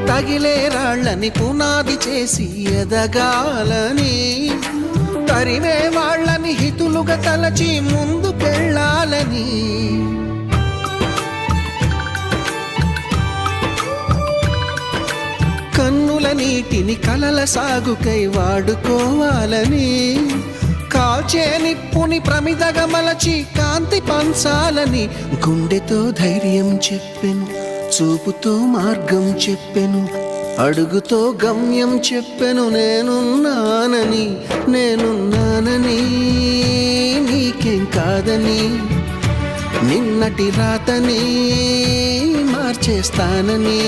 తగిలే రాళ్ళని పునాది చేసి ఎదగాలని, తరిమే వాళ్ళని హితులుగా తలచి ముందుకెళ్ళాలని, కన్నుల నీటిని కలల సాగుకై వాడుకోవాలని, కాల్చే నిప్పుని ప్రమిదగా మలచి కాంతి పంచాలని, గుండెతో ధైర్యం చెప్పెను, చూపుతో మార్గం చెప్పెను, అడుగుతో గమ్యం చెప్పెను. నేనున్నానని, నేనున్నానని, నీకేం కాదని, నిన్నటి రాతని మార్చేస్తానని.